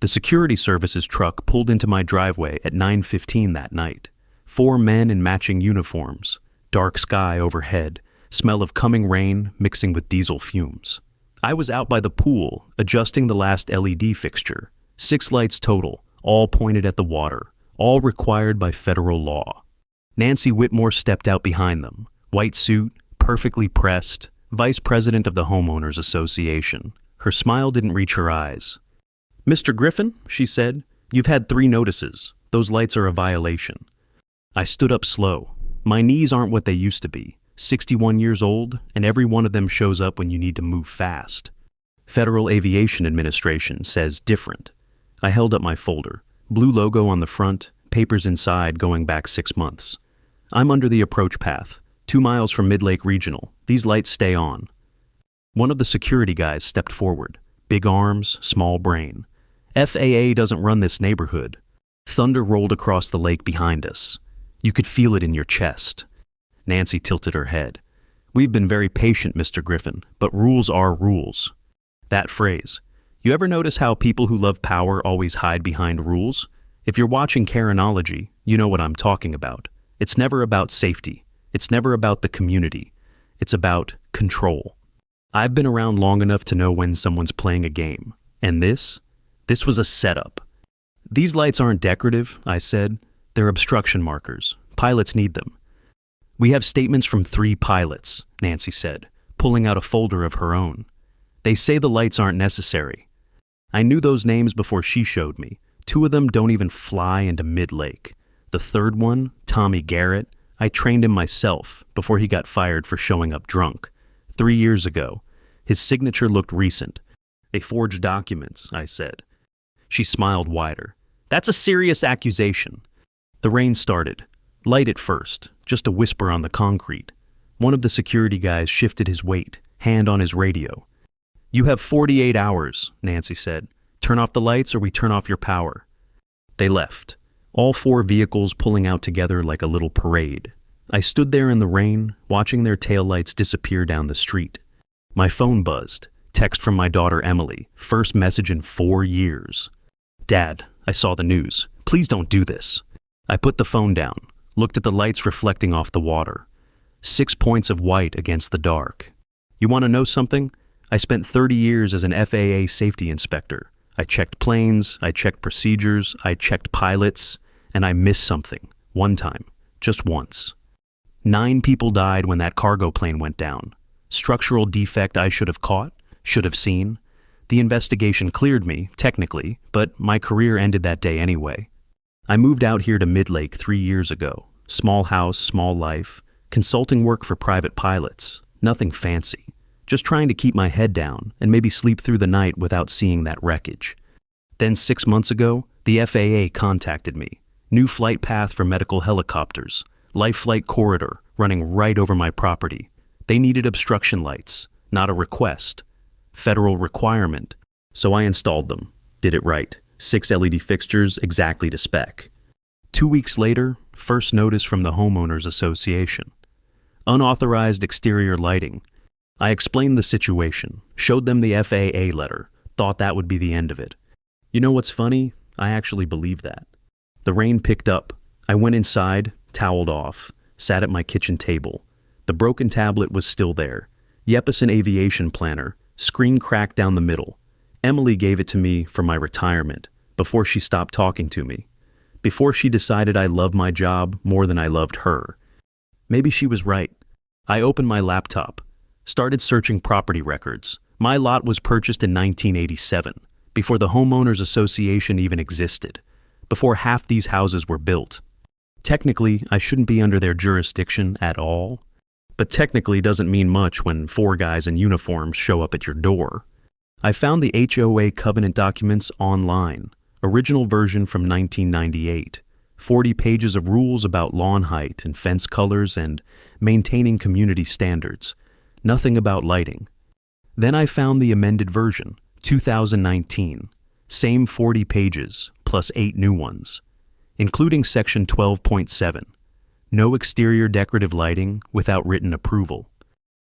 The security services truck pulled into my driveway at 9:15 that night. 4 men in matching uniforms, dark sky overhead, smell of coming rain mixing with diesel fumes. I was out by the pool, adjusting the last LED fixture. 6 lights total, all pointed at the water, all required by federal law. Nancy Whitmore stepped out behind them, white suit, perfectly pressed, vice president of the Homeowners Association. Her smile didn't reach her eyes. "Mr. Griffin," she said, "you've had 3 notices. Those lights are a violation." I stood up slow. My knees aren't what they used to be. 61 years old, and every one of them shows up when you need to move fast. Federal Aviation Administration says different. I held up my folder. Blue logo on the front, papers inside going back 6 months. I'm under the approach path, 2 miles from Mid-Lake Regional. These lights stay on. One of the security guys stepped forward. Big arms, small brain. FAA doesn't run this neighborhood. Thunder rolled across the lake behind us. You could feel it in your chest. Nancy tilted her head. "We've been very patient, Mr. Griffin, but rules are rules." That phrase. You ever notice how people who love power always hide behind rules? If you're watching Karenology, you know what I'm talking about. It's never about safety. It's never about the community. It's about control. I've been around long enough to know when someone's playing a game. And this was a setup. "These lights aren't decorative," I said. "They're obstruction markers. Pilots need them." "We have statements from 3 pilots," Nancy said, pulling out a folder of her own. "They say the lights aren't necessary." I knew those names before she showed me. 2 of them don't even fly into Mid-Lake. The 3rd one, Tommy Garrett, I trained him myself before he got fired for showing up drunk. 3 years ago. His signature looked recent. "They forged documents," I said. She smiled wider. "That's a serious accusation." The rain started. Light at first, just a whisper on the concrete. One of the security guys shifted his weight, hand on his radio. "You have 48 hours, Nancy said. "Turn off the lights or we turn off your power." They left, all 4 vehicles pulling out together like a little parade. I stood there in the rain, watching their taillights disappear down the street. My phone buzzed. Text from my daughter Emily, first message in 4 years. "Dad, I saw the news. Please don't do this." I put the phone down, looked at the lights reflecting off the water. 6 points of white against the dark. You want to know something? I spent 30 years as an FAA safety inspector. I checked planes, I checked procedures, I checked pilots, and I missed something. One time. Just once. 9 people died when that cargo plane went down. Structural defect I should have caught, should have seen. The investigation cleared me, technically, but my career ended that day anyway. I moved out here to Mid-Lake 3 years ago. Small house, small life. Consulting work for private pilots. Nothing fancy. Just trying to keep my head down and maybe sleep through the night without seeing that wreckage. Then 6 months ago, the FAA contacted me. New flight path for medical helicopters. Life flight corridor running right over my property. They needed obstruction lights, not a request. Federal requirement. So I installed them. Did it right. 6 LED fixtures exactly to spec. 2 weeks later, first notice from the Homeowners Association. Unauthorized exterior lighting. I explained the situation, showed them the FAA letter, thought that would be the end of it. You know what's funny? I actually believe that. The rain picked up. I went inside, toweled off, sat at my kitchen table. The broken tablet was still there. Yepesen Aviation Planner, screen cracked down the middle. Emily gave it to me for my retirement, before she stopped talking to me. Before she decided I loved my job more than I loved her. Maybe she was right. I opened my laptop, started searching property records. My lot was purchased in 1987, before the Homeowners Association even existed, before half these houses were built. Technically, I shouldn't be under their jurisdiction at all, but technically doesn't mean much when 4 guys in uniforms show up at your door. I found the HOA covenant documents online, original version from 1998, 40 pages of rules about lawn height and fence colors and maintaining community standards, nothing about lighting. Then I found the amended version, 2019, same 40 pages, plus 8 new ones, including section 12.7, no exterior decorative lighting without written approval.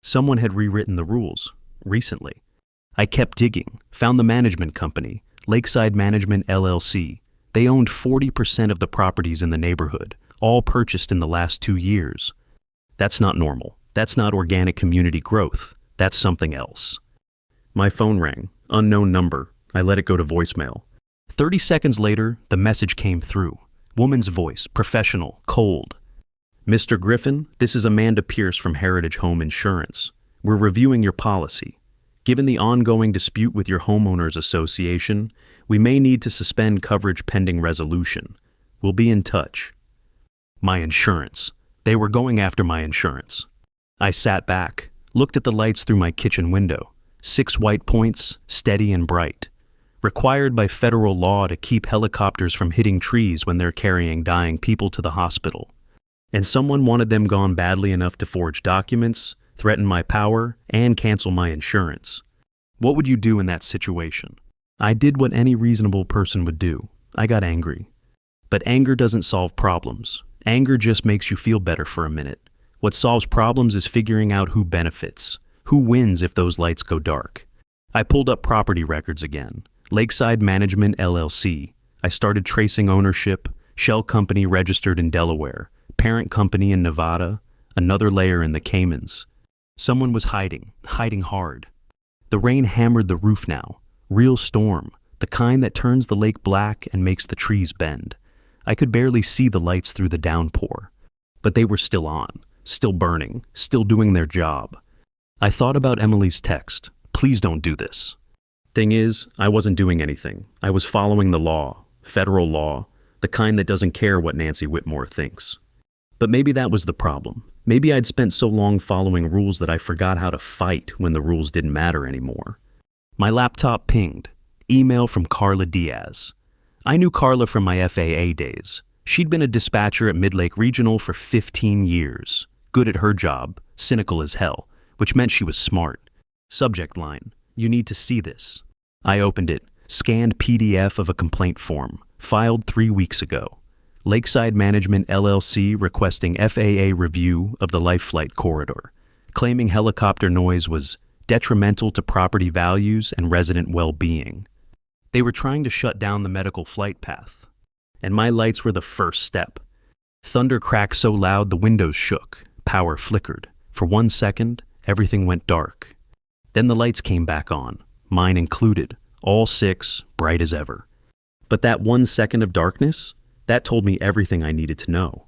Someone had rewritten the rules, recently. I kept digging, found the management company, Lakeside Management LLC. They owned 40% of the properties in the neighborhood, all purchased in the last 2 years. That's not normal. That's not organic community growth. That's something else. My phone rang. Unknown number. I let it go to voicemail. 30 seconds later, the message came through. Woman's voice, professional, cold. Mr. Griffin, this is Amanda Pierce from Heritage Home Insurance. We're reviewing your policy. Given the ongoing dispute with your homeowners association, we may need to suspend coverage pending resolution. We'll be in touch. My insurance. They were going after my insurance. I sat back, looked at the lights through my kitchen window. 6 white points, steady and bright. Required by federal law to keep helicopters from hitting trees when they're carrying dying people to the hospital. And someone wanted them gone badly enough to forge documents, threaten my power, and cancel my insurance. What would you do in that situation? I did what any reasonable person would do. I got angry. But anger doesn't solve problems. Anger just makes you feel better for a minute. What solves problems is figuring out who benefits, who wins if those lights go dark. I pulled up property records again. Lakeside Management LLC. I started tracing ownership, shell company registered in Delaware, parent company in Nevada, another layer in the Caymans. Someone was hiding hard. The rain hammered the roof now. Real storm, the kind that turns the lake black and makes the trees bend. I could barely see the lights through the downpour. But they were still on, still burning, still doing their job. I thought about Emily's text. Please don't do this. Thing is, I wasn't doing anything. I was following the law, federal law, the kind that doesn't care what Nancy Whitmore thinks. But maybe that was the problem. Maybe I'd spent so long following rules that I forgot how to fight when the rules didn't matter anymore. My laptop pinged. Email from Carla Diaz. I knew Carla from my FAA days. She'd been a dispatcher at Midlake Regional for 15 years. Good at her job, cynical as hell, which meant she was smart. Subject line, you need to see this. I opened it, scanned PDF of a complaint form, filed 3 weeks ago. Lakeside Management LLC requesting FAA review of the life flight corridor, claiming helicopter noise was detrimental to property values and resident well-being. They were trying to shut down the medical flight path, and my lights were the first step. Thunder cracked so loud the windows shook, power flickered. For 1 second, everything went dark. Then the lights came back on, mine included, all 6, bright as ever. But that 1 second of darkness, that told me everything I needed to know.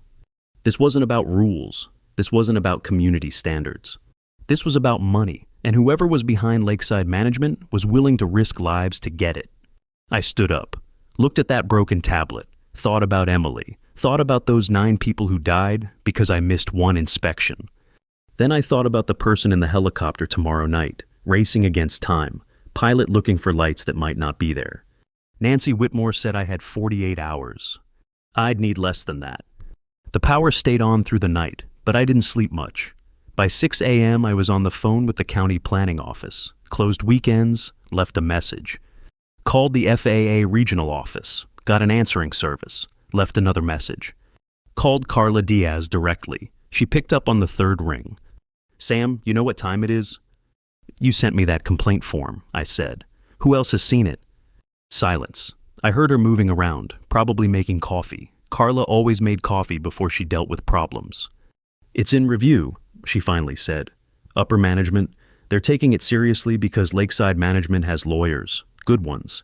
This wasn't about rules. This wasn't about community standards. This was about money, and whoever was behind Lakeside Management was willing to risk lives to get it. I stood up, looked at that broken tablet, thought about Emily, thought about those 9 people who died because I missed one inspection. Then I thought about the person in the helicopter tomorrow night, racing against time, pilot looking for lights that might not be there. Nancy Whitmore said I had 48 hours. I'd need less than that. The power stayed on through the night, but I didn't sleep much. By 6 a.m., I was on the phone with the county planning office, closed weekends, left a message. Called the FAA regional office, got an answering service, left another message. Called Carla Diaz directly. She picked up on the 3rd ring. Sam, you know what time it is? You sent me that complaint form, I said. Who else has seen it? Silence. I heard her moving around, probably making coffee. Carla always made coffee before she dealt with problems. It's in review, she finally said. Upper management, they're taking it seriously because Lakeside Management has lawyers, good ones.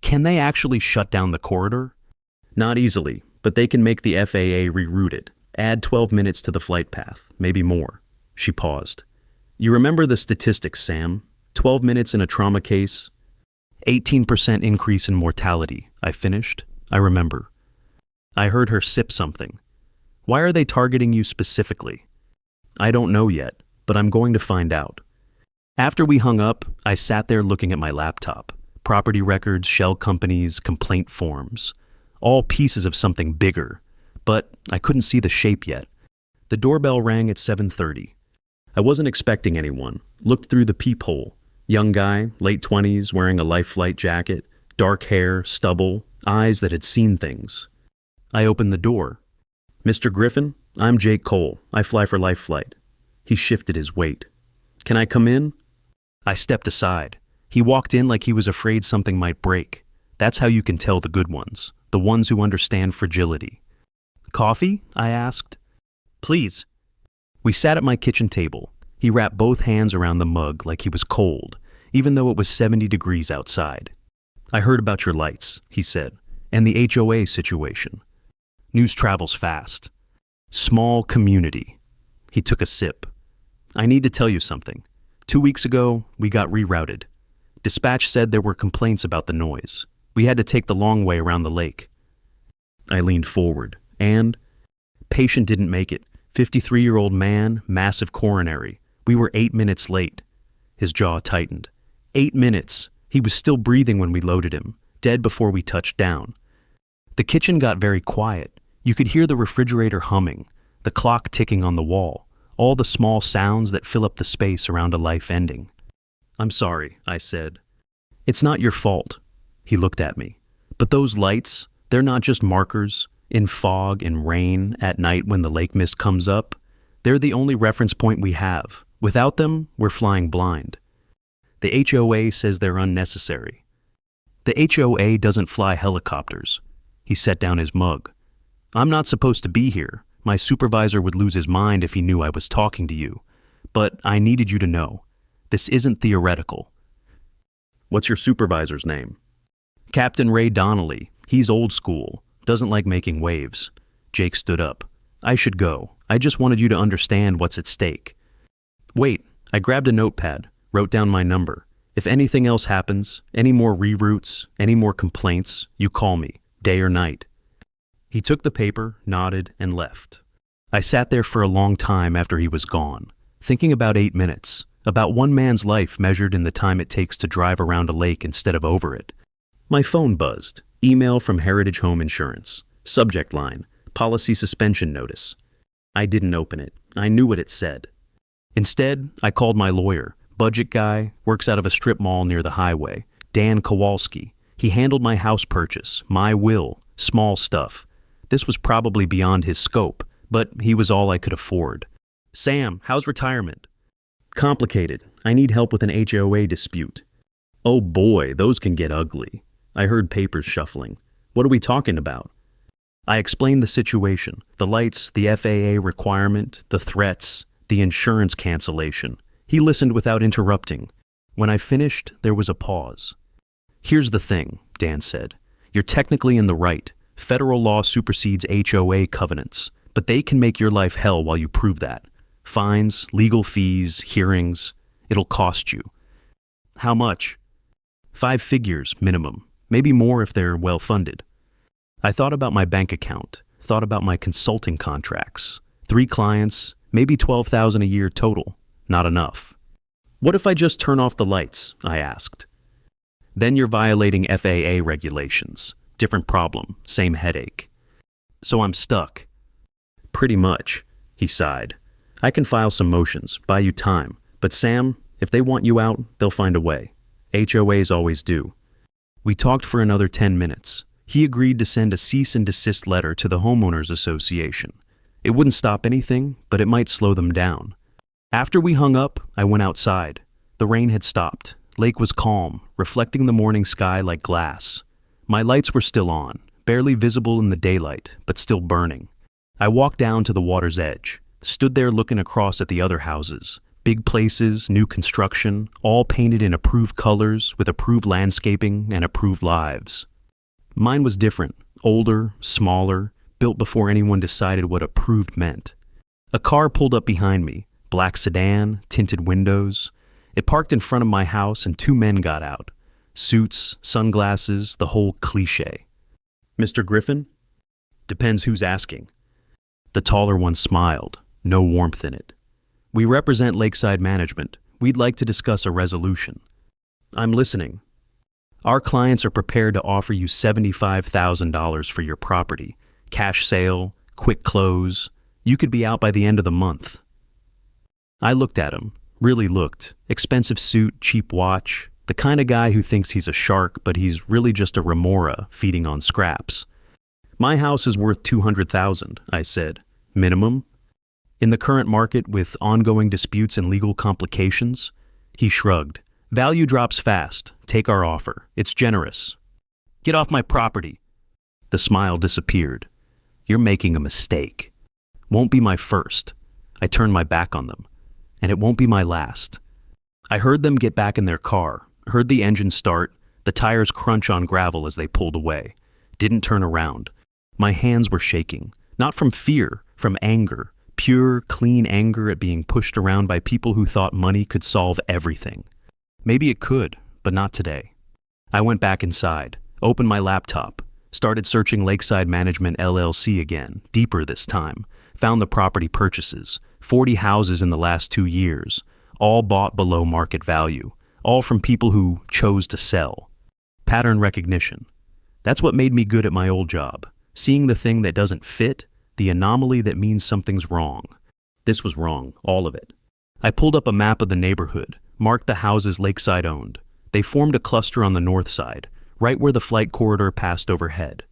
Can they actually shut down the corridor? Not easily, but they can make the FAA reroute it, add 12 minutes to the flight path, maybe more. She paused. You remember the statistics, Sam? 12 minutes in a trauma case, 18% increase in mortality, I finished. I remember. I heard her sip something. Why are they targeting you specifically? I don't know yet, but I'm going to find out. After we hung up, I sat there looking at my laptop. Property records, shell companies, complaint forms. All pieces of something bigger. But I couldn't see the shape yet. The doorbell rang at 7:30. I wasn't expecting anyone. Looked through the peephole. Young guy, late 20s, wearing a life flight jacket, dark hair, stubble, eyes that had seen things. I opened the door. Mr. Griffin, I'm Jake Cole. I fly for Life Flight. He shifted his weight. Can I come in? I stepped aside. He walked in like he was afraid something might break. That's how you can tell the good ones, the ones who understand fragility. Coffee? I asked. Please. We sat at my kitchen table. He wrapped both hands around the mug like he was cold, even though it was 70 degrees outside. I heard about your lights, he said, and the HOA situation. News travels fast. Small community. He took a sip. I need to tell you something. 2 weeks ago, we got rerouted. Dispatch said there were complaints about the noise. We had to take the long way around the lake. I leaned forward, and patient didn't make it. 53-year-old man, massive coronary. We were 8 minutes late. His jaw tightened. 8 minutes. He was still breathing when we loaded him, dead before we touched down. The kitchen got very quiet. You could hear the refrigerator humming, the clock ticking on the wall, all the small sounds that fill up the space around a life ending. I'm sorry, I said. It's not your fault. He looked at me. But those lights, they're not just markers, in fog and rain at night when the lake mist comes up. They're the only reference point we have. Without them, we're flying blind. The HOA says they're unnecessary. The HOA doesn't fly helicopters. He set down his mug. I'm not supposed to be here. My supervisor would lose his mind if he knew I was talking to you. But I needed you to know. This isn't theoretical. What's your supervisor's name? Captain Ray Donnelly. He's old school. Doesn't like making waves. Jake stood up. I should go. I just wanted you to understand what's at stake. Wait. I grabbed a notepad, wrote down my number. If anything else happens, any more reroutes, any more complaints, you call me, day or night. He took the paper, nodded, and left. I sat there for a long time after he was gone, thinking about 8 minutes, about one man's life measured in the time it takes to drive around a lake instead of over it. My phone buzzed. Email from Heritage Home Insurance. Subject line, policy suspension notice. I didn't open it. I knew what it said. Instead, I called my lawyer, budget guy, works out of a strip mall near the highway, Dan Kowalski. He handled my house purchase, my will, small stuff. This was probably beyond his scope, but he was all I could afford. Sam, how's retirement? Complicated. I need help with an HOA dispute. Oh boy, those can get ugly. I heard papers shuffling. What are we talking about? I explained the situation, the lights, the FAA requirement, the threats, the insurance cancellation. He listened without interrupting. When I finished, there was a pause. Here's the thing, Dan said. You're technically in the right. Federal law supersedes HOA covenants, but they can make your life hell while you prove that. Fines, legal fees, hearings. It'll cost you. How much? 5 figures, minimum. Maybe more if they're well-funded. I thought about my bank account, thought about my consulting contracts. 3 clients, maybe $12,000 a year total. Not enough. What if I just turn off the lights? I asked. Then you're violating FAA regulations. Different problem, same headache. So I'm stuck. Pretty much, he sighed. I can file some motions, buy you time. But Sam, if they want you out, they'll find a way. HOAs always do. We talked for another 10 minutes. He agreed to send a cease and desist letter to the Homeowners Association. It wouldn't stop anything, but it might slow them down. After we hung up, I went outside. The rain had stopped. Lake was calm, reflecting the morning sky like glass. My lights were still on, barely visible in the daylight, but still burning. I walked down to the water's edge, stood there looking across at the other houses. Big places, new construction, all painted in approved colors with approved landscaping and approved lives. Mine was different, older, smaller, built before anyone decided what approved meant. A car pulled up behind me, black sedan, tinted windows. It parked in front of my house and 2 men got out. Suits, sunglasses, the whole cliché. Mr. Griffin? Depends who's asking. The taller one smiled, no warmth in it. We represent Lakeside Management. We'd like to discuss a resolution. I'm listening. Our clients are prepared to offer you $75,000 for your property. Cash sale, quick close. You could be out by the end of the month. I looked at him, really looked. Expensive suit, cheap watch. The kind of guy who thinks he's a shark, but he's really just a remora feeding on scraps. My house is worth $200,000, I said. Minimum? In the current market with ongoing disputes and legal complications? He shrugged. Value drops fast. Take our offer. It's generous. Get off my property. The smile disappeared. You're making a mistake. Won't be my first. I turned my back on them. And it won't be my last. I heard them get back in their car, heard the engine start, the tires crunch on gravel as they pulled away. Didn't turn around. My hands were shaking, not from fear, from anger. Pure, clean anger at being pushed around by people who thought money could solve everything. Maybe it could, but not today. I went back inside, opened my laptop, started searching Lakeside Management LLC again, deeper this time, found the property purchases, 40 houses in the last 2 years, all bought below market value, all from people who chose to sell. Pattern recognition. That's what made me good at my old job, seeing the thing that doesn't fit, the anomaly that means something's wrong. This was wrong, all of it. I pulled up a map of the neighborhood, marked the houses Lakeside owned. They formed a cluster on the north side, right where the flight corridor passed overhead.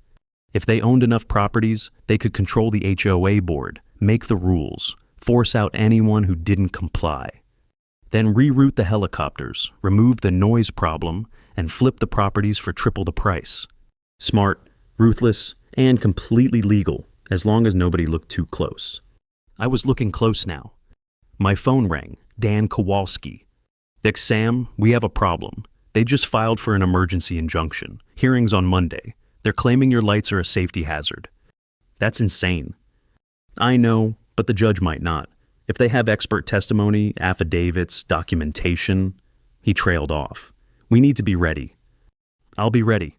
If they owned enough properties, they could control the HOA board, make the rules, force out anyone who didn't comply. Then reroute the helicopters, remove the noise problem, and flip the properties for triple the price. Smart, ruthless, and completely legal, as long as nobody looked too close. I was looking close now. My phone rang. Dan Kowalski. Dick, Sam, we have a problem. They just filed for an emergency injunction. Hearing's on Monday. They're claiming your lights are a safety hazard. That's insane. I know, but the judge might not. If they have expert testimony, affidavits, documentation. He trailed off. We need to be ready. I'll be ready.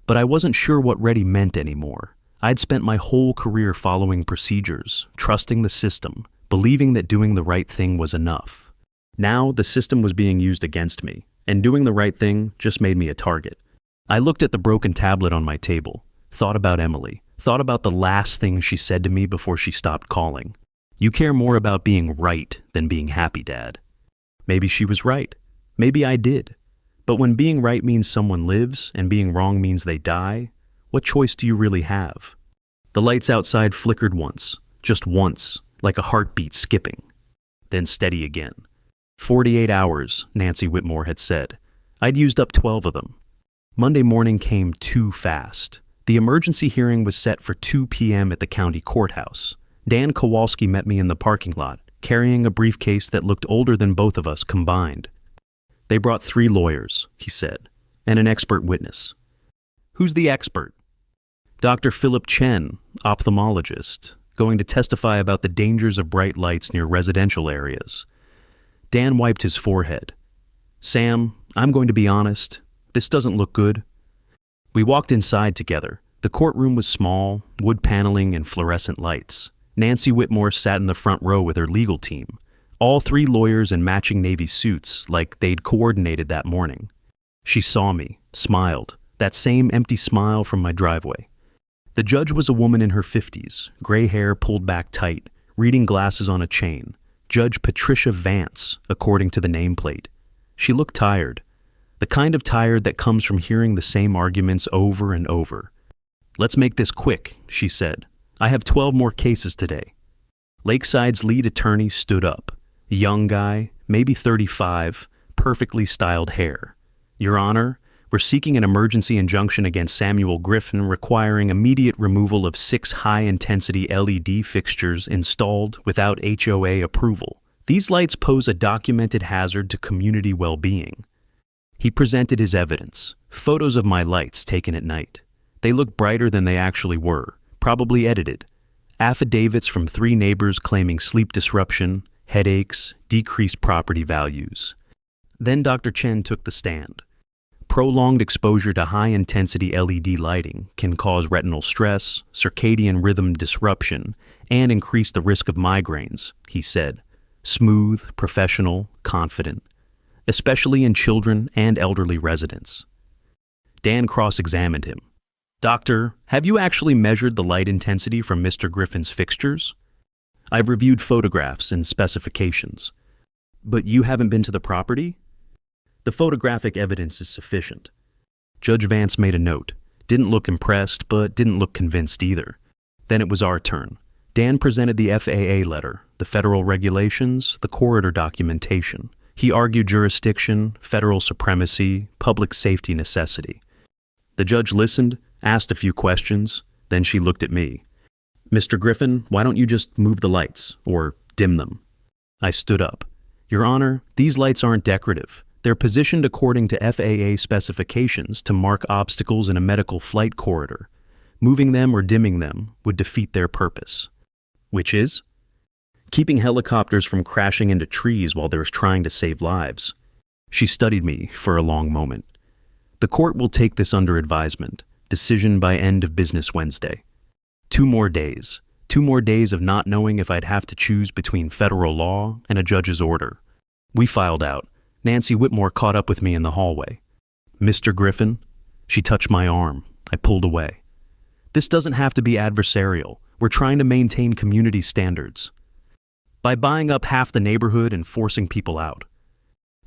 But I wasn't sure what ready meant anymore. I'd spent my whole career following procedures, trusting the system, believing that doing the right thing was enough. Now the system was being used against me, and doing the right thing just made me a target. I looked at the broken tablet on my table, thought about Emily, thought about the last thing she said to me before she stopped calling. You care more about being right than being happy, Dad. Maybe she was right. Maybe I did. But when being right means someone lives and being wrong means they die, what choice do you really have? The lights outside flickered once, just once, like a heartbeat skipping. Then steady again. 48 hours, Nancy Whitmore had said. I'd used up 12 of them. Monday morning came too fast. The emergency hearing was set for 2 p.m. at the county courthouse. Dan Kowalski met me in the parking lot, carrying a briefcase that looked older than both of us combined. They brought 3 lawyers, he said, and an expert witness. Who's the expert? Dr. Philip Chen, ophthalmologist, going to testify about the dangers of bright lights near residential areas. Dan wiped his forehead. Sam, I'm going to be honest. This doesn't look good. We walked inside together. The courtroom was small, wood paneling and fluorescent lights. Nancy Whitmore sat in the front row with her legal team. All 3 lawyers in matching navy suits, like they'd coordinated that morning. She saw me, smiled, that same empty smile from my driveway. The judge was a woman in her 50s, gray hair pulled back tight, reading glasses on a chain. Judge Patricia Vance, according to the nameplate. She looked tired, the kind of tired that comes from hearing the same arguments over and over. Let's make this quick, she said. I have 12 more cases today. Lakeside's lead attorney stood up. A young guy, maybe 35, perfectly styled hair. Your Honor, we're seeking an emergency injunction against Samuel Griffin requiring immediate removal of 6 high-intensity LED fixtures installed without HOA approval. These lights pose a documented hazard to community well-being. He presented his evidence, photos of my lights taken at night. They looked brighter than they actually were, probably edited. Affidavits from 3 neighbors claiming sleep disruption, headaches, decreased property values. Then Dr. Chen took the stand. Prolonged exposure to high-intensity LED lighting can cause retinal stress, circadian rhythm disruption, and increase the risk of migraines, he said. Smooth, professional, confident, especially in children and elderly residents. Dan cross-examined him. Doctor, have you actually measured the light intensity from Mr. Griffin's fixtures? I've reviewed photographs and specifications. But you haven't been to the property? The photographic evidence is sufficient. Judge Vance made a note. Didn't look impressed, but didn't look convinced either. Then it was our turn. Dan presented the FAA letter, the federal regulations, the corridor documentation. He argued jurisdiction, federal supremacy, public safety necessity. The judge listened, asked a few questions, then she looked at me. "Mr. Griffin, why don't you just move the lights, or dim them?" I stood up. "Your Honor, these lights aren't decorative. They're positioned according to FAA specifications to mark obstacles in a medical flight corridor. Moving them or dimming them would defeat their purpose." "Which is?" "Keeping helicopters from crashing into trees while they're trying to save lives." She studied me for a long moment. "The court will take this under advisement. Decision by end of business Wednesday." 2 more days. 2 more days of not knowing if I'd have to choose between federal law and a judge's order. We filed out. Nancy Whitmore caught up with me in the hallway. "Mr. Griffin?" She touched my arm. I pulled away. "This doesn't have to be adversarial. We're trying to maintain community standards." "By buying up half the neighborhood and forcing people out."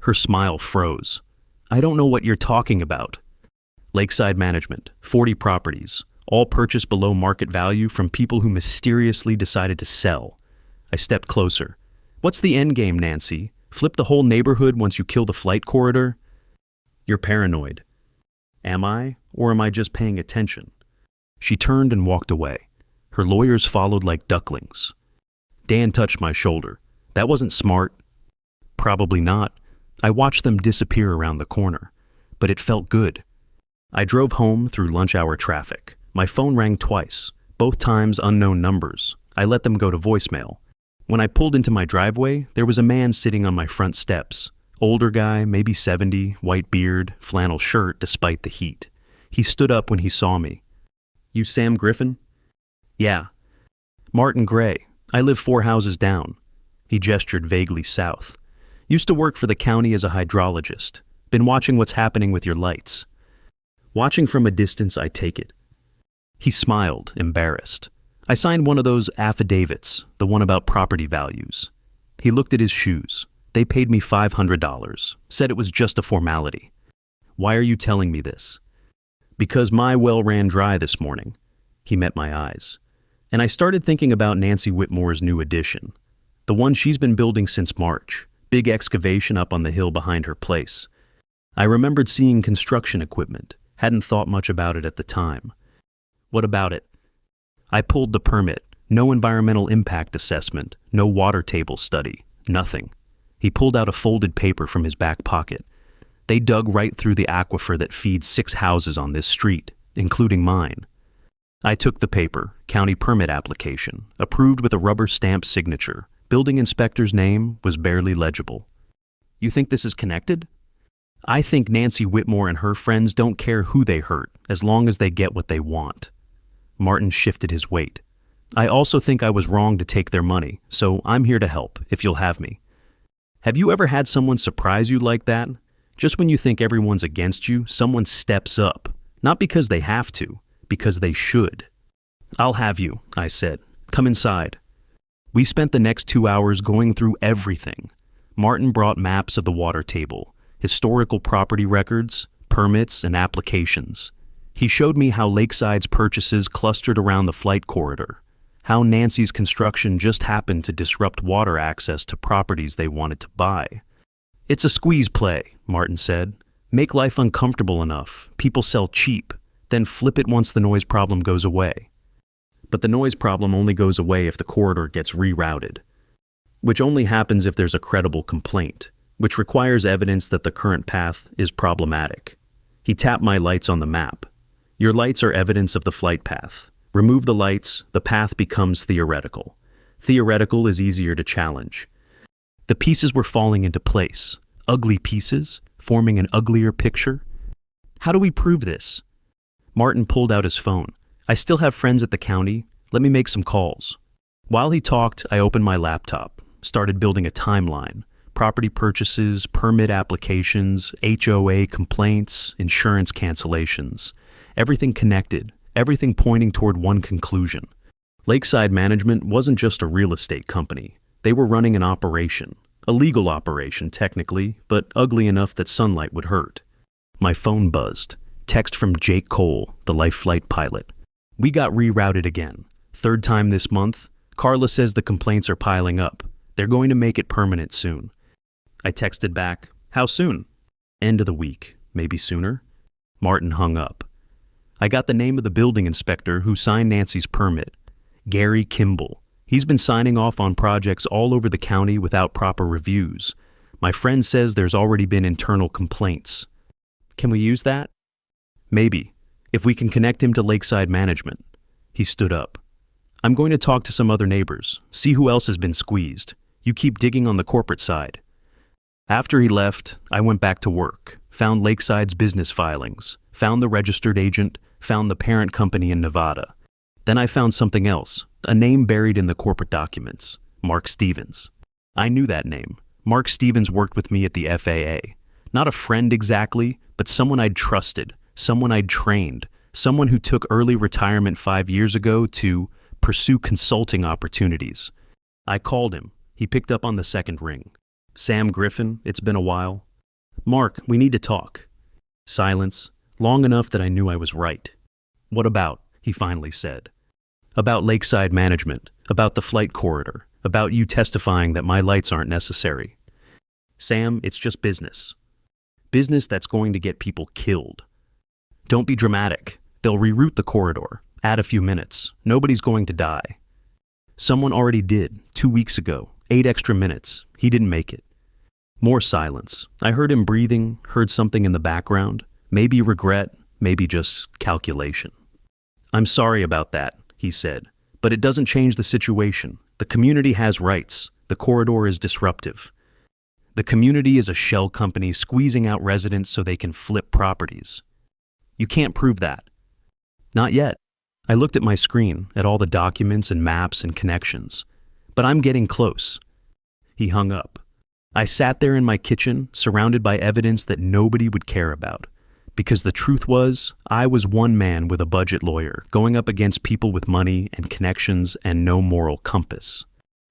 Her smile froze. "I don't know what you're talking about." "Lakeside Management, 40 properties, all purchased below market value from people who mysteriously decided to sell." I stepped closer. "What's the end game, Nancy? Flip the whole neighborhood once you kill the flight corridor?" "You're paranoid." "Am I, or am I just paying attention?" She turned and walked away. Her lawyers followed like ducklings. Dan touched my shoulder. "That wasn't smart." "Probably not." I watched them disappear around the corner. But it felt good. I drove home through lunch hour traffic. My phone rang twice, both times unknown numbers. I let them go to voicemail. When I pulled into my driveway, there was a man sitting on my front steps. Older guy, maybe 70, white beard, flannel shirt despite the heat. He stood up when he saw me. "You Sam Griffin?" "Yeah." "Martin Gray. I live 4 houses down." He gestured vaguely south. "Used to work for the county as a hydrologist. Been watching what's happening with your lights." "Watching from a distance, I take it." He smiled, embarrassed. "I signed one of those affidavits, the one about property values." He looked at his shoes. "They paid me $500, said it was just a formality." "Why are you telling me this?" "Because my well ran dry this morning." He met my eyes. "And I started thinking about Nancy Whitmore's new addition. The one she's been building since March. Big excavation up on the hill behind her place. I remembered seeing construction equipment. Hadn't thought much about it at the time." "What about it?" I pulled the permit. No environmental impact assessment, no water table study, nothing. He pulled out a folded paper from his back pocket. "They dug right through the aquifer that feeds 6 houses on this street, including mine." I took the paper, county permit application, approved with a rubber stamp signature. Building inspector's name was barely legible. "You think this is connected?" "I think Nancy Whitmore and her friends don't care who they hurt, as long as they get what they want." Martin shifted his weight. "I also think I was wrong to take their money, so I'm here to help, if you'll have me." Have you ever had someone surprise you like that? Just when you think everyone's against you, someone steps up. Not because they have to, because they should. "I'll have you," I said. "Come inside." We spent the next 2 hours going through everything. Martin brought maps of the water table, historical property records, permits, and applications. He showed me how Lakeside's purchases clustered around the flight corridor, how Nancy's construction just happened to disrupt water access to properties they wanted to buy. "It's a squeeze play," Martin said. "Make life uncomfortable enough, people sell cheap, then flip it once the noise problem goes away." But the noise problem only goes away if the corridor gets rerouted, which only happens if there's a credible complaint, which requires evidence that the current path is problematic. He tapped my lights on the map. "Your lights are evidence of the flight path. Remove the lights, the path becomes theoretical. Theoretical is easier to challenge." The pieces were falling into place, ugly pieces, forming an uglier picture. "How do we prove this?" Martin pulled out his phone. "I still have friends at the county. Let me make some calls." While he talked, I opened my laptop, started building a timeline. Property purchases, permit applications, HOA complaints, insurance cancellations. Everything connected, everything pointing toward one conclusion. Lakeside Management wasn't just a real estate company. They were running an operation. A legal operation, technically, but ugly enough that sunlight would hurt. My phone buzzed. Text from Jake Cole, the life flight pilot. "We got rerouted again. 3rd time this month. Carla says the complaints are piling up. They're going to make it permanent soon." I texted back, "How soon?" "End of the week, maybe sooner." Martin hung up. I got the name of the building inspector who signed Nancy's permit. Gary Kimball. He's been signing off on projects all over the county without proper reviews. My friend says there's already been internal complaints. Can we use that? Maybe, if we can connect him to Lakeside Management. He stood up. I'm going to talk to some other neighbors, see who else has been squeezed. You keep digging on the corporate side. After he left, I went back to work, found Lakeside's business filings, found the registered agent, found the parent company in Nevada. Then I found something else, a name buried in the corporate documents, Mark Stevens. I knew that name. Mark Stevens worked with me at the FAA. Not a friend exactly, but someone I'd trusted, someone I'd trained, someone who took early retirement 5 years ago to pursue consulting opportunities. I called him. He picked up on the second ring. "Sam Griffin, it's been a while." "Mark, we need to talk." Silence, long enough that I knew I was right. "What about?" he finally said. "About Lakeside Management, about the flight corridor, about you testifying that my lights aren't necessary." "Sam, it's just business. Business that's going to get people killed." "Don't be dramatic. They'll reroute the corridor. Add a few minutes. Nobody's going to die." "Someone already did, 2 weeks ago. 8 extra minutes. He didn't make it." More silence. I heard him breathing, heard something in the background. Maybe regret, maybe just calculation. "I'm sorry about that," he said, "but it doesn't change the situation. The community has rights. The corridor is disruptive. The community is a shell company squeezing out residents so they can flip properties. You can't prove that." "Not yet." I looked at my screen, at all the documents and maps and connections. "But I'm getting close." He hung up. I sat there in my kitchen, surrounded by evidence that nobody would care about. Because the truth was, I was one man with a budget lawyer, going up against people with money and connections and no moral compass.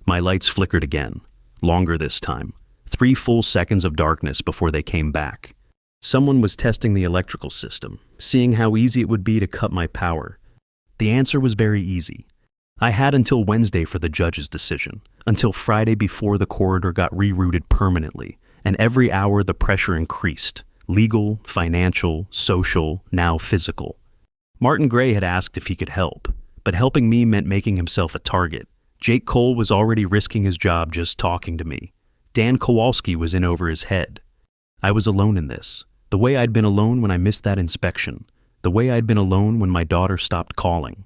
My lights flickered again, longer this time. 3 full seconds of darkness before they came back. Someone was testing the electrical system, seeing how easy it would be to cut my power. The answer was very easy. I had until Wednesday for the judge's decision, until Friday before the corridor got rerouted permanently, and every hour the pressure increased. Legal, financial, social, now physical. Martin Gray had asked if he could help, but helping me meant making himself a target. Jake Cole was already risking his job just talking to me. Dan Kowalski was in over his head. I was alone in this, the way I'd been alone when I missed that inspection, the way I'd been alone when my daughter stopped calling.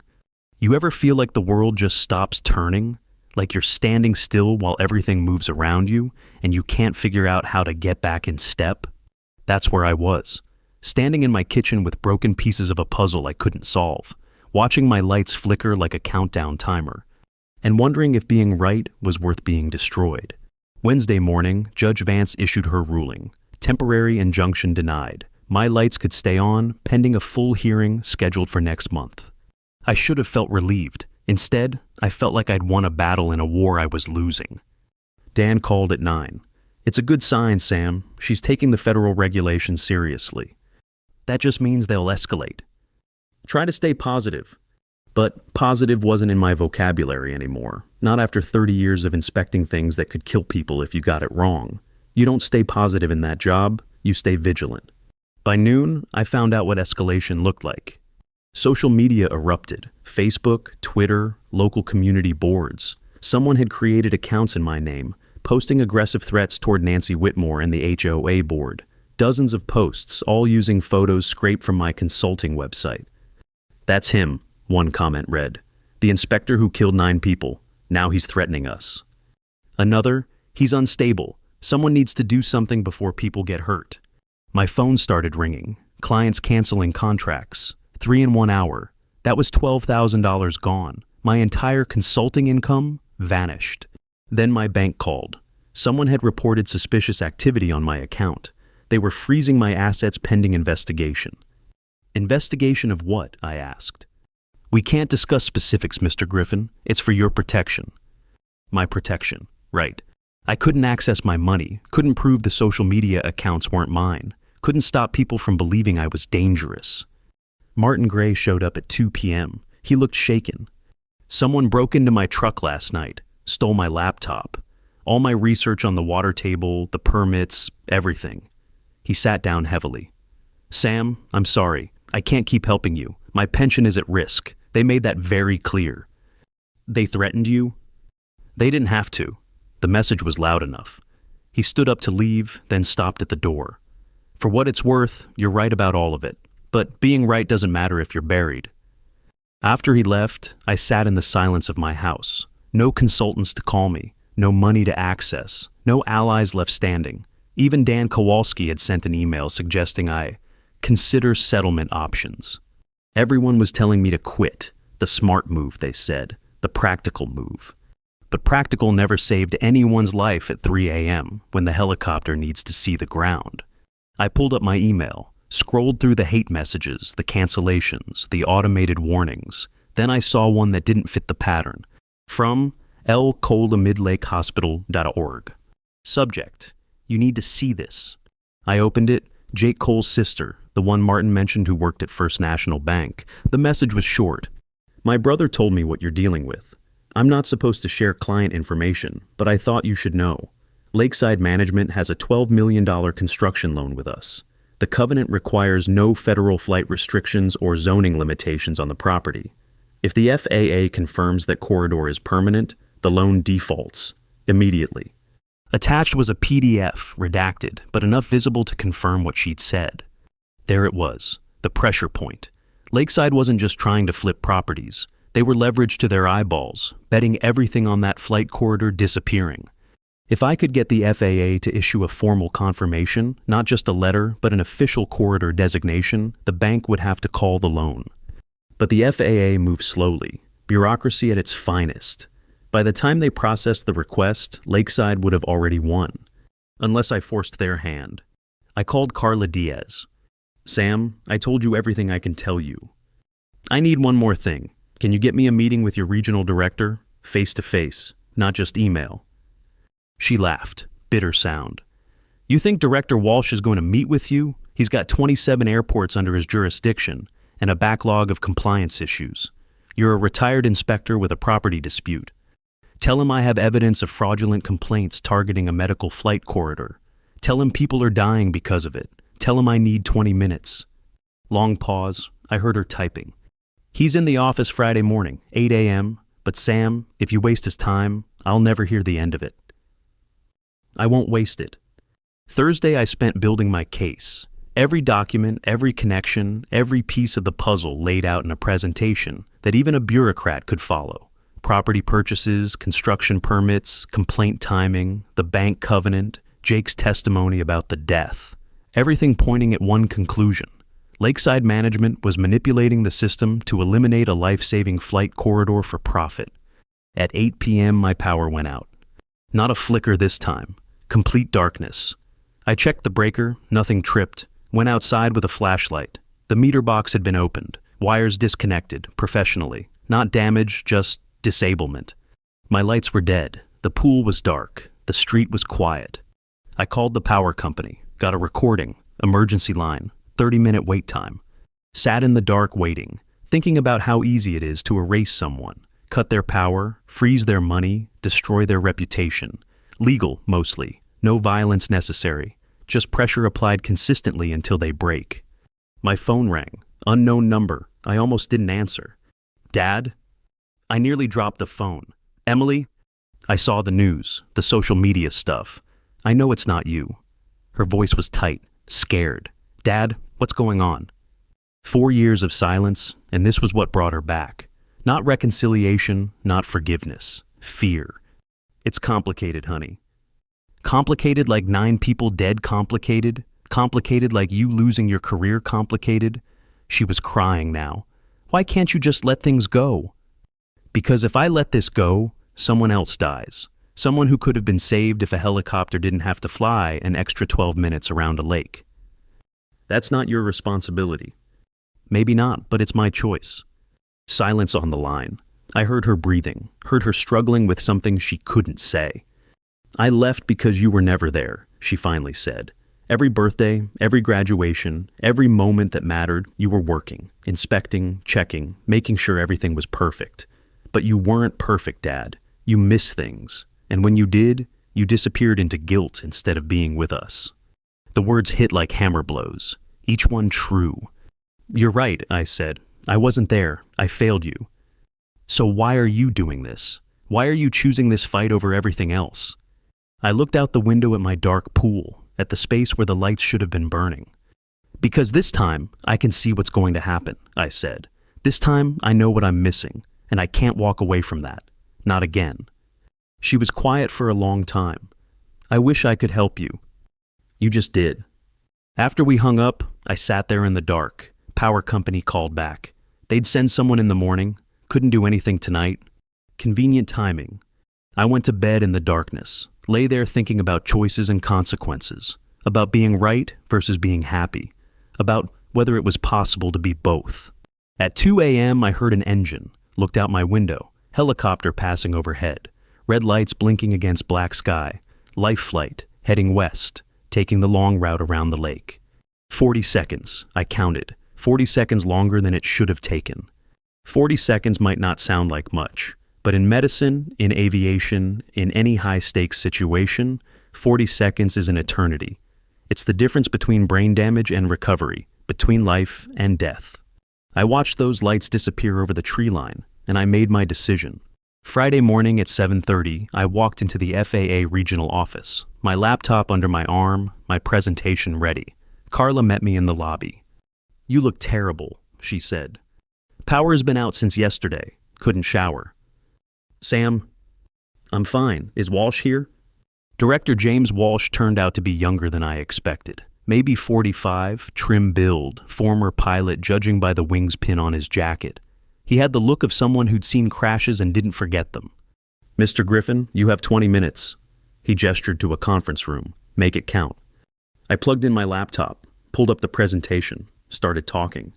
You ever feel like the world just stops turning? Like you're standing still while everything moves around you, and you can't figure out how to get back in step? That's where I was, standing in my kitchen with broken pieces of a puzzle I couldn't solve, watching my lights flicker like a countdown timer, and wondering if being right was worth being destroyed. Wednesday morning, Judge Vance issued her ruling. Temporary injunction denied. My lights could stay on, pending a full hearing scheduled for next month. I should have felt relieved. Instead, I felt like I'd won a battle in a war I was losing. Dan called at 9. "It's a good sign, Sam. She's taking the federal regulations seriously." "That just means they'll escalate." "Try to stay positive." But positive wasn't in my vocabulary anymore, not after 30 years of inspecting things that could kill people if you got it wrong. You don't stay positive in that job, you stay vigilant. By noon, I found out what escalation looked like. Social media erupted. Facebook, Twitter, local community boards. Someone had created accounts in my name, posting aggressive threats toward Nancy Whitmore and the HOA board. Dozens of posts, all using photos scraped from my consulting website. "That's him," one comment read. "The inspector who killed 9 people. Now he's threatening us." Another, "He's unstable. Someone needs to do something before people get hurt." My phone started ringing. Clients canceling contracts. 3 in 1 hour. That was $12,000 gone. My entire consulting income vanished. Then my bank called. Someone had reported suspicious activity on my account. They were freezing my assets pending investigation. "Investigation of what?" I asked. "We can't discuss specifics, Mr. Griffin. It's for your protection." My protection, right. I couldn't access my money, couldn't prove the social media accounts weren't mine, couldn't stop people from believing I was dangerous. Martin Gray showed up at 2 p.m. He looked shaken. "Someone broke into my truck last night, stole my laptop. All my research on the water table, the permits, everything. He sat down heavily. Sam, I'm sorry. I can't keep helping you. My pension is at risk. They made that very clear. They threatened you? They didn't have to. The message was loud enough. He stood up to leave, then stopped at the door. For what it's worth, you're right about all of it. But being right doesn't matter if you're buried. After he left, I sat in the silence of my house. No consultants to call me, no money to access, no allies left standing. Even Dan Kowalski had sent an email suggesting I consider settlement options. Everyone was telling me to quit. The smart move, they said. The practical move. But practical never saved anyone's life at 3 a.m. when the helicopter needs to see the ground. I pulled up my email, scrolled through the hate messages, the cancellations, the automated warnings. Then I saw one that didn't fit the pattern. From lcolamidlakehospital.org. Subject: you need to see this. I opened it. Jake Cole's sister, the one Martin mentioned who worked at First National Bank. The message was short. My brother told me what you're dealing with. I'm not supposed to share client information, but I thought you should know. Lakeside Management has a $12 million construction loan with us. The covenant requires no federal flight restrictions or zoning limitations on the property. If the FAA confirms that corridor is permanent, the loan defaults immediately. Attached was a PDF, redacted, but enough visible to confirm what she'd said. There it was, the pressure point. Lakeside wasn't just trying to flip properties. They were leveraged to their eyeballs, betting everything on that flight corridor disappearing. If I could get the FAA to issue a formal confirmation, not just a letter, but an official corridor designation, the bank would have to call the loan. But the FAA moved slowly, bureaucracy at its finest. By the time they processed the request, Lakeside would have already won. Unless I forced their hand. I called Carla Diaz. Sam, I told you everything I can tell you. I need one more thing. Can you get me a meeting with your regional director? Face to face, not just email. She laughed, bitter sound. You think Director Walsh is going to meet with you? He's got 27 airports under his jurisdiction and a backlog of compliance issues. You're a retired inspector with a property dispute. Tell him I have evidence of fraudulent complaints targeting a medical flight corridor. Tell him people are dying because of it. Tell him I need 20 minutes. Long pause. I heard her typing. He's in the office Friday morning, 8 a.m., but Sam, if you waste his time, I'll never hear the end of it. I won't waste it. Thursday I spent building my case. Every document, every connection, every piece of the puzzle laid out in a presentation that even a bureaucrat could follow. Property purchases, construction permits, complaint timing, the bank covenant, Jake's testimony about the death. Everything pointing at one conclusion. Lakeside Management was manipulating the system to eliminate a life-saving flight corridor for profit. At 8 p.m. my power went out. Not a flicker this time. Complete darkness. I checked the breaker, nothing tripped, went outside with a flashlight. The meter box had been opened, wires disconnected, professionally. Not damage, just disablement. My lights were dead. The pool was dark. The street was quiet. I called the power company, got a recording, emergency line, 30-minute wait time. Sat in the dark waiting, thinking about how easy it is to erase someone, cut their power, freeze their money, destroy their reputation. Legal, mostly. No violence necessary. Just pressure applied consistently until they break. My phone rang. Unknown number. I almost didn't answer. Dad? I nearly dropped the phone. Emily? I saw the news, the social media stuff. I know it's not you. Her voice was tight, scared. Dad, what's going on? 4 years of silence, and this was what brought her back. Not reconciliation, not forgiveness. Fear. It's complicated, honey. Complicated like 9 people dead complicated? Complicated like you losing your career complicated? She was crying now. Why can't you just let things go? Because if I let this go, someone else dies. Someone who could have been saved if a helicopter didn't have to fly an extra 12 minutes around a lake. That's not your responsibility. Maybe not, but it's my choice. Silence on the line. I heard her breathing, heard her struggling with something she couldn't say. I left because you were never there, she finally said. Every birthday, every graduation, every moment that mattered, you were working, inspecting, checking, making sure everything was perfect. But you weren't perfect, Dad. You missed things. And when you did, You disappeared into guilt instead of being with us." The words hit like hammer blows, each one true. "You're right," I said. "I wasn't there. I failed you. So why are you doing this? Why are you choosing this fight over everything else?" I looked out the window at my dark pool, at the space where the lights should have been burning. "Because this time, I can see what's going to happen," I said. "This time, I know what I'm missing, and I can't walk away from that. Not again." She was quiet for a long time. "I wish I could help you." "You just did." After we hung up, I sat there in the dark. Power company called back. They'd send someone in the morning. Couldn't do anything tonight. Convenient timing. I went to bed in the darkness, lay there thinking about choices and consequences, about being right versus being happy, about whether it was possible to be both. At 2 a.m., I heard an engine, looked out my window, helicopter passing overhead, red lights blinking against black sky, life flight, heading west, taking the long route around the lake. 40 seconds, I counted, 40 seconds longer than it should have taken. 40 seconds might not sound like much, but in medicine, in aviation, in any high-stakes situation, 40 seconds is an eternity. It's the difference between brain damage and recovery, between life and death. I watched those lights disappear over the tree line, and I made my decision. Friday morning at 7:30, I walked into the FAA regional office, my laptop under my arm, my presentation ready. Carla met me in the lobby. "You look terrible," she said. "Power has been out since yesterday. Couldn't shower." "Sam, I'm fine. Is Walsh here?" Director James Walsh turned out to be younger than I expected. Maybe 45, trim build, former pilot judging by the wings pin on his jacket. He had the look of someone who'd seen crashes and didn't forget them. "Mr. Griffin, you have 20 minutes. He gestured to a conference room. "Make it count." I plugged in my laptop, pulled up the presentation, started talking.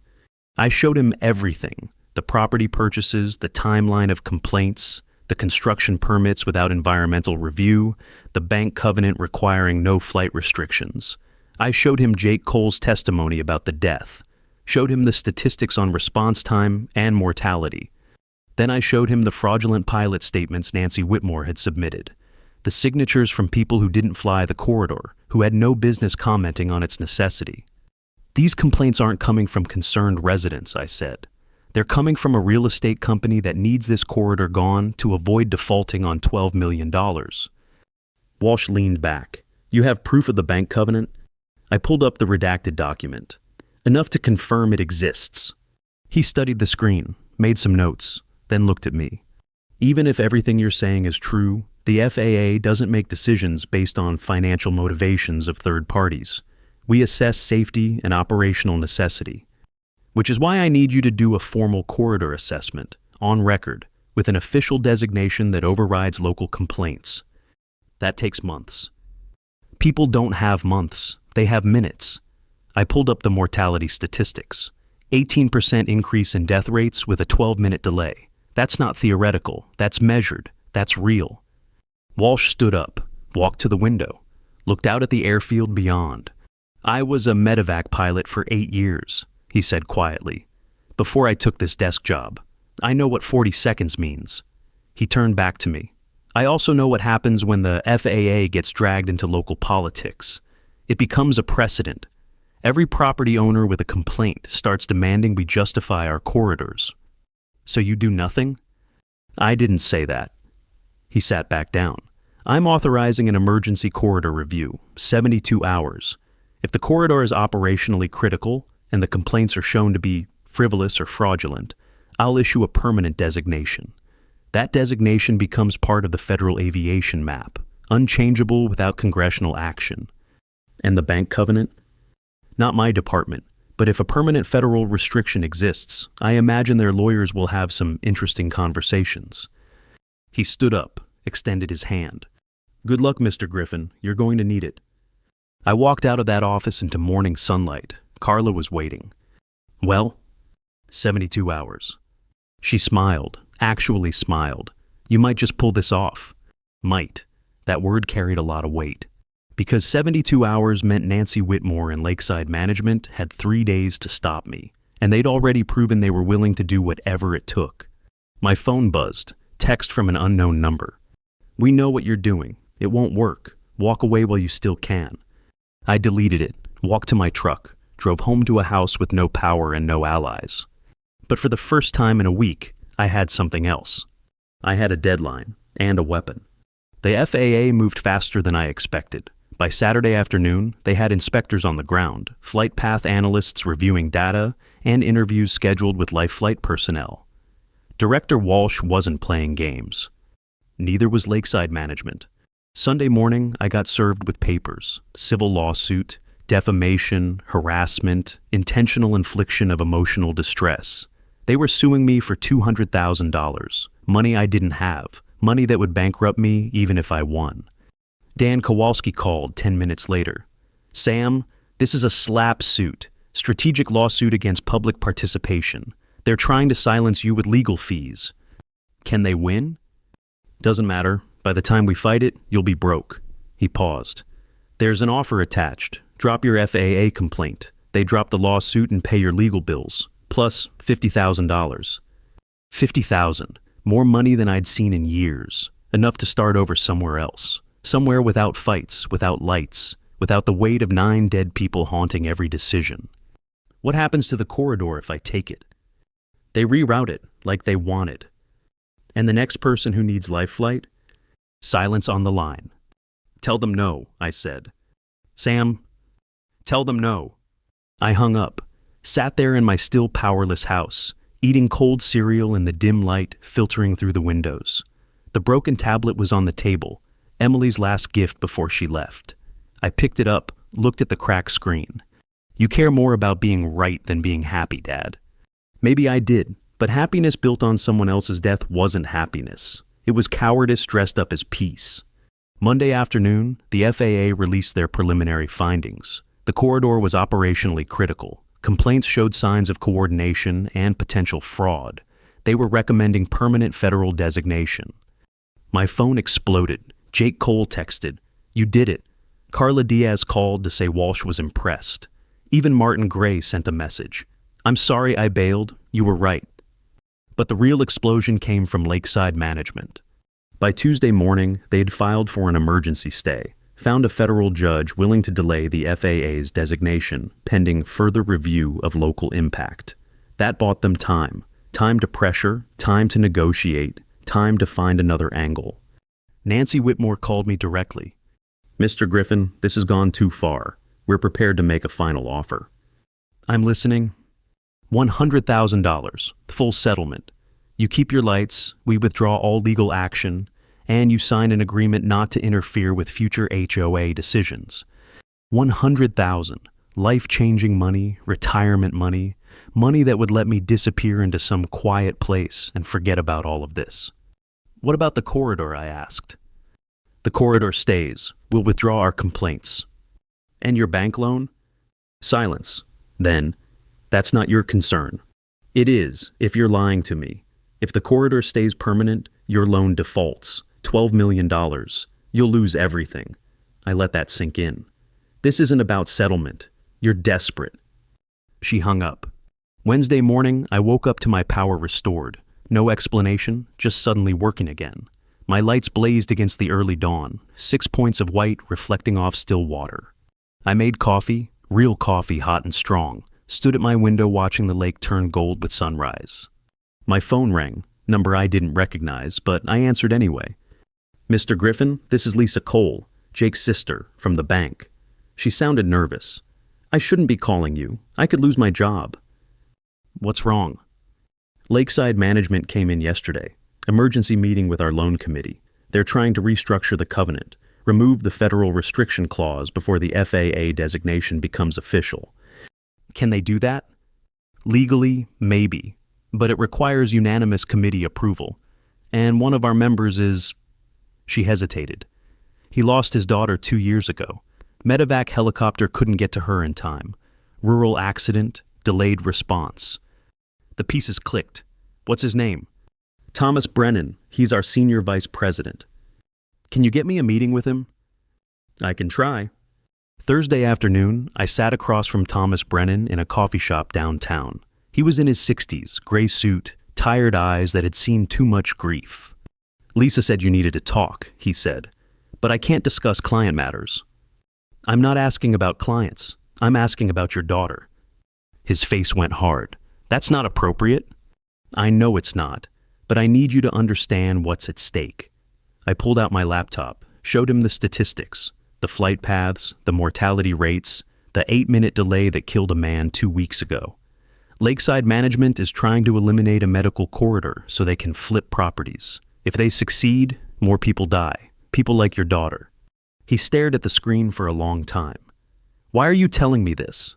I showed him everything, the property purchases, the timeline of complaints, the construction permits without environmental review, the bank covenant requiring no flight restrictions. I showed him Jake Cole's testimony about the death, showed him the statistics on response time and mortality. Then I showed him the fraudulent pilot statements Nancy Whitmore had submitted, the signatures from people who didn't fly the corridor, who had no business commenting on its necessity. "These complaints aren't coming from concerned residents," I said. "They're coming from a real estate company that needs this corridor gone to avoid defaulting on $12 million. Walsh leaned back. "You have proof of the bank covenant?" I pulled up the redacted document. "Enough to confirm it exists." He studied the screen, made some notes, then looked at me. "Even if everything you're saying is true, the FAA doesn't make decisions based on financial motivations of third parties. We assess safety and operational necessity, which is why I need you to do a formal corridor assessment, on record, with an official designation that overrides local complaints. That takes months. People don't have months, they have minutes." I pulled up the mortality statistics. 18% increase in death rates with a 12-minute delay. That's not theoretical, that's measured, that's real. Walsh stood up, walked to the window, looked out at the airfield beyond. "I was a medevac pilot for 8 years, he said quietly, "before I took this desk job. I know what 40 seconds means." He turned back to me. "I also know what happens when the FAA gets dragged into local politics. It becomes a precedent. Every property owner with a complaint starts demanding we justify our corridors." "So you do nothing?" "I didn't say that." He sat back down. "I'm authorizing an emergency corridor review, 72 hours. If the corridor is operationally critical and the complaints are shown to be frivolous or fraudulent, I'll issue a permanent designation. That designation becomes part of the federal aviation map, unchangeable without congressional action." "And the bank covenant?" "Not my department, but if a permanent federal restriction exists, I imagine their lawyers will have some interesting conversations." He stood up, extended his hand. "Good luck, Mr. Griffin. You're going to need it." I walked out of that office into morning sunlight. Carla was waiting. "Well?" 72 hours. She smiled, actually smiled. "You might just pull this off." Might. That word carried a lot of weight. Because 72 hours meant Nancy Whitmore and Lakeside Management had 3 days to stop me, and they'd already proven they were willing to do whatever it took. My phone buzzed, text from an unknown number. "We know what you're doing. It won't work. Walk away while you still can. I deleted it, walked to my truck, drove home to a house with no power and no allies. But for the first time in a week, I had something else. I had a deadline and a weapon. The FAA moved faster than I expected. By Saturday afternoon, they had inspectors on the ground, flight path analysts reviewing data, and interviews scheduled with life flight personnel. Director Walsh wasn't playing games. Neither was Lakeside Management. Sunday morning, I got served with papers: civil lawsuit, defamation, harassment, intentional infliction of emotional distress. They were suing me for $200,000, money I didn't have, money that would bankrupt me even if I won. Dan Kowalski called 10 minutes later. "Sam, this is a SLAPP suit, strategic lawsuit against public participation. They're trying to silence you with legal fees. Can they win?" "Doesn't matter. By the time we fight it, you'll be broke." He paused. "There's an offer attached. Drop your FAA complaint. They drop the lawsuit and pay your legal bills, plus $50,000. $50,000. More money than I'd seen in years. Enough to start over somewhere else. Somewhere without fights, without lights, without the weight of 9 dead people haunting every decision. What happens to the corridor if I take it? They reroute it like they want it. And the next person who needs life flight? Silence on the line. "Tell them no," I said. "Sam, tell them no." I hung up, sat there in my still powerless house, eating cold cereal in the dim light filtering through the windows. The broken tablet was on the table, Emily's last gift before she left. I picked it up, looked at the cracked screen. "You care more about being right than being happy, Dad." Maybe I did, but happiness built on someone else's death wasn't happiness. It was cowardice dressed up as peace. Monday afternoon, the FAA released their preliminary findings. The corridor was operationally critical. Complaints showed signs of coordination and potential fraud. They were recommending permanent federal designation. My phone exploded. Jake Cole texted, "You did it." Carla Diaz called to say Walsh was impressed. Even Martin Gray sent a message. "I'm sorry I bailed. You were right." But the real explosion came from Lakeside Management. By Tuesday morning, they had filed for an emergency stay, found a federal judge willing to delay the FAA's designation pending further review of local impact. That bought them time to pressure, time to negotiate, time to find another angle. Nancy Whitmore called me directly. "Mr. Griffin, this has gone too far. We're prepared to make a final offer." "I'm listening." $100,000, full settlement. You keep your lights, we withdraw all legal action, and you sign an agreement not to interfere with future HOA decisions. 100,000, life-changing money, retirement money, money that would let me disappear into some quiet place and forget about all of this. "What about the corridor?" I asked. "The corridor stays. We'll withdraw our complaints." "And your bank loan?" Silence. Then, "That's not your concern." "It is, if you're lying to me. If the corridor stays permanent, your loan defaults. $12 million. You'll lose everything." I let that sink in. "This isn't about settlement. You're desperate." She hung up. Wednesday morning, I woke up to my power restored. No explanation, just suddenly working again. My lights blazed against the early dawn, 6 points of white reflecting off still water. I made coffee, real coffee, hot and strong, stood at my window watching the lake turn gold with sunrise. My phone rang, number I didn't recognize, but I answered anyway. "Mr. Griffin, this is Lisa Cole, Jake's sister, from the bank." She sounded nervous. "I shouldn't be calling you. I could lose my job." "What's wrong?" "Lakeside Management came in yesterday. Emergency meeting with our loan committee. They're trying to restructure the covenant, remove the federal restriction clause before the FAA designation becomes official." "Can they do that?" "Legally, maybe, but it requires unanimous committee approval. And one of our members is..." She hesitated. "He lost his daughter 2 years ago. Medevac helicopter couldn't get to her in time. Rural accident, delayed response." The pieces clicked. "What's his name?" "Thomas Brennan. He's our senior vice president." "Can you get me a meeting with him?" "I can try." Thursday afternoon, I sat across from Thomas Brennan in a coffee shop downtown. He was in his 60s, gray suit, tired eyes that had seen too much grief. "Lisa said you needed to talk," he said. But I can't discuss client matters. I'm not asking about clients. I'm asking about your daughter. His face went hard. That's not appropriate. I know it's not, but I need you to understand what's at stake. I pulled out my laptop, showed him the statistics, the flight paths, the mortality rates, the 8-minute delay that killed a man 2 weeks ago. Lakeside Management is trying to eliminate a medical corridor so they can flip properties. If they succeed, more people die. People like your daughter. He stared at the screen for a long time. Why are you telling me this?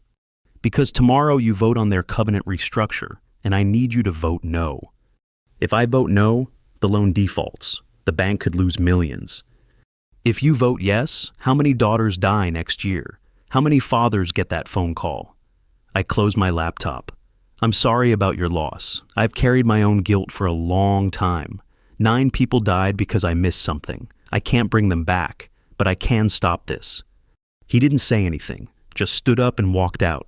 Because tomorrow you vote on their covenant restructure, and I need you to vote no. If I vote no, the loan defaults. The bank could lose millions. If you vote yes, how many daughters die next year? How many fathers get that phone call? I closed my laptop. I'm sorry about your loss. I've carried my own guilt for a long time. 9 people died because I missed something. I can't bring them back, but I can stop this. He didn't say anything, just stood up and walked out.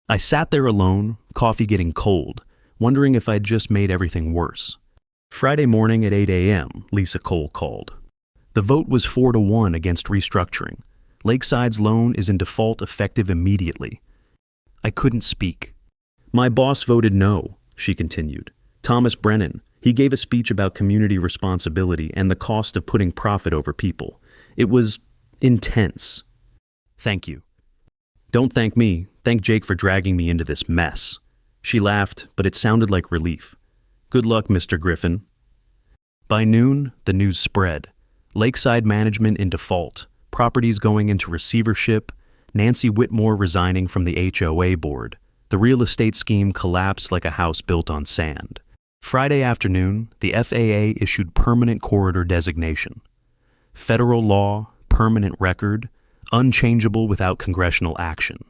I sat there alone, coffee getting cold, wondering if I'd just made everything worse. Friday morning at 8 a.m., Lisa Cole called. The vote was 4-1 against restructuring. Lakeside's loan is in default effective immediately. I couldn't speak. My boss voted no, she continued. Thomas Brennan, he gave a speech about community responsibility and the cost of putting profit over people. It was intense. Thank you. Don't thank me. Thank Jake for dragging me into this mess. She laughed, but it sounded like relief. Good luck, Mr. Griffin. By noon, the news spread. Lakeside Management in default, properties going into receivership, Nancy Whitmore resigning from the HOA board. The real estate scheme collapsed like a house built on sand. Friday afternoon, the FAA issued permanent corridor designation. Federal law, permanent record, unchangeable without congressional action.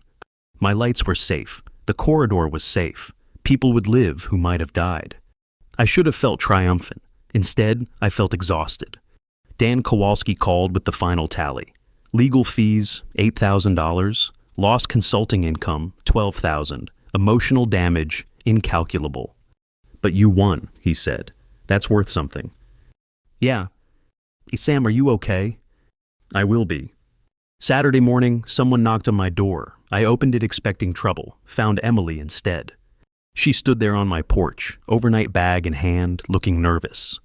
My lights were safe. The corridor was safe. People would live who might have died. I should have felt triumphant. Instead, I felt exhausted. Dan Kowalski called with the final tally. Legal fees, $8,000. Lost consulting income, $12,000. Emotional damage, incalculable. But you won, he said. That's worth something. Yeah. Hey, Sam, are you okay? I will be. Saturday morning, someone knocked on my door. I opened it expecting trouble, found Emily instead. She stood there on my porch, overnight bag in hand, looking nervous.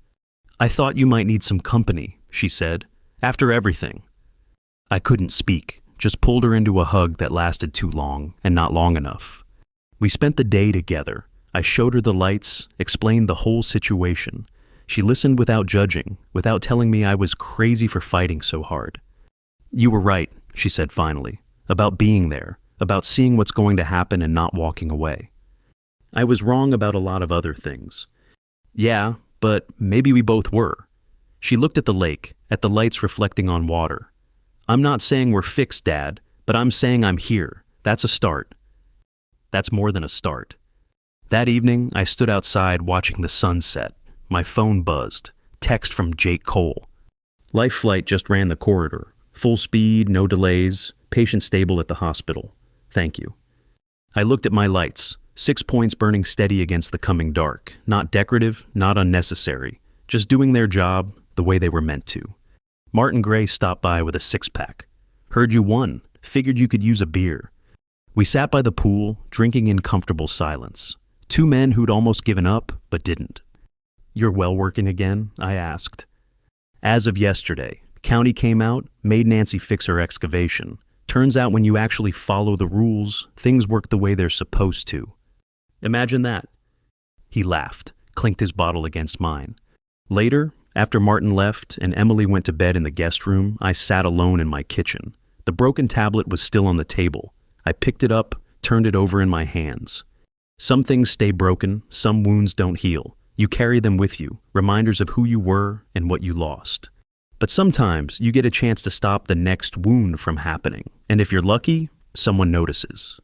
I thought you might need some company, she said, after everything. I couldn't speak, just pulled her into a hug that lasted too long and not long enough. We spent the day together. I showed her the lights, explained the whole situation. She listened without judging, without telling me I was crazy for fighting so hard. You were right, she said finally, about being there, about seeing what's going to happen and not walking away. I was wrong about a lot of other things. Yeah, but maybe we both were. She looked at the lake, at the lights reflecting on water. I'm not saying we're fixed, Dad, but I'm saying I'm here. That's a start. That's more than a start. That evening, I stood outside watching the sun set. My phone buzzed. Text from Jake Cole. Life Flight just ran the corridor. Full speed, no delays. Patient stable at the hospital. Thank you. I looked at my lights. 6 points burning steady against the coming dark. Not decorative, not unnecessary. Just doing their job the way they were meant to. Martin Gray stopped by with a 6-pack. Heard you won. Figured you could use a beer. We sat by the pool, drinking in comfortable silence. 2 men who'd almost given up, but didn't. You're well working again? I asked. As of yesterday, county came out, made Nancy fix her excavation. Turns out when you actually follow the rules, things work the way they're supposed to. Imagine that. He laughed, clinked his bottle against mine. Later, after Martin left and Emily went to bed in the guest room, I sat alone in my kitchen. The broken tablet was still on the table. I picked it up, turned it over in my hands. Some things stay broken, some wounds don't heal. You carry them with you, reminders of who you were and what you lost. But sometimes you get a chance to stop the next wound from happening, and if you're lucky, someone notices.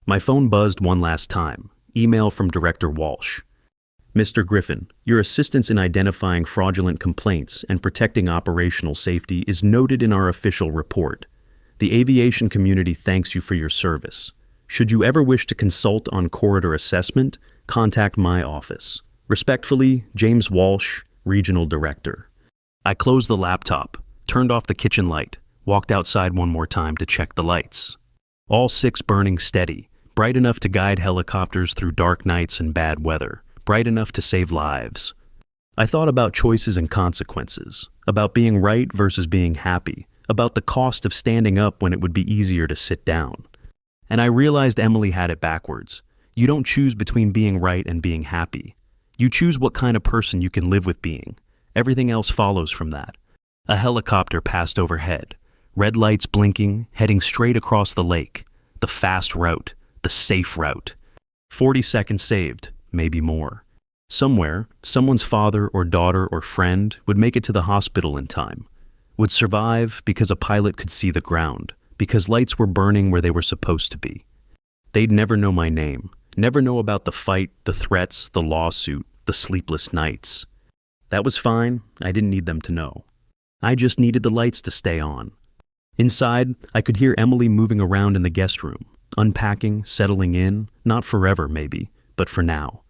My phone buzzed one last time. Email from Director Walsh. Mr. Griffin, your assistance in identifying fraudulent complaints and protecting operational safety is noted in our official report. The aviation community thanks you for your service. Should you ever wish to consult on corridor assessment, contact my office. Respectfully, James Walsh, Regional Director. I closed the laptop, turned off the kitchen light, walked outside one more time to check the lights. All 6 burning steady, bright enough to guide helicopters through dark nights and bad weather, bright enough to save lives. I thought about choices and consequences, about being right versus being happy, about the cost of standing up when it would be easier to sit down. And I realized Emily had it backwards. You don't choose between being right and being happy. You choose what kind of person you can live with being. Everything else follows from that. A helicopter passed overhead, red lights blinking, heading straight across the lake. The fast route, the safe route. 40 seconds saved, maybe more. Somewhere, someone's father or daughter or friend would make it to the hospital in time, would survive because a pilot could see the ground, because lights were burning where they were supposed to be. They'd never know my name, never know about the fight, the threats, the lawsuit, the sleepless nights. That was fine, I didn't need them to know. I just needed the lights to stay on. Inside, I could hear Emily moving around in the guest room, unpacking, settling in, not forever maybe, but for now.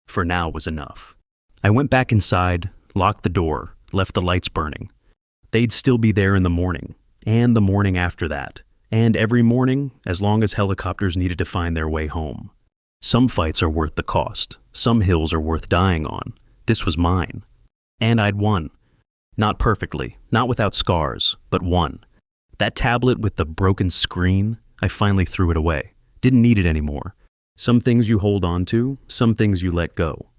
For now was enough. I went back inside, locked the door, left the lights burning. They'd still be there in the morning, and the morning after that, and every morning as long as helicopters needed to find their way home. Some fights are worth the cost. Some hills are worth dying on. This was mine. And I'd won. Not perfectly, not without scars, but won. That tablet with the broken screen, I finally threw it away. Didn't need it anymore. Some things you hold on to, some things you let go.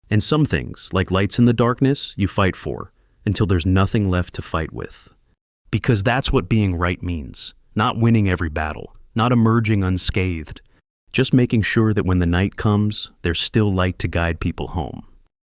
And some things, like lights in the darkness, you fight for, until there's nothing left to fight with. Because that's what being right means. Not winning every battle, not emerging unscathed. Just making sure that when the night comes, there's still light to guide people home.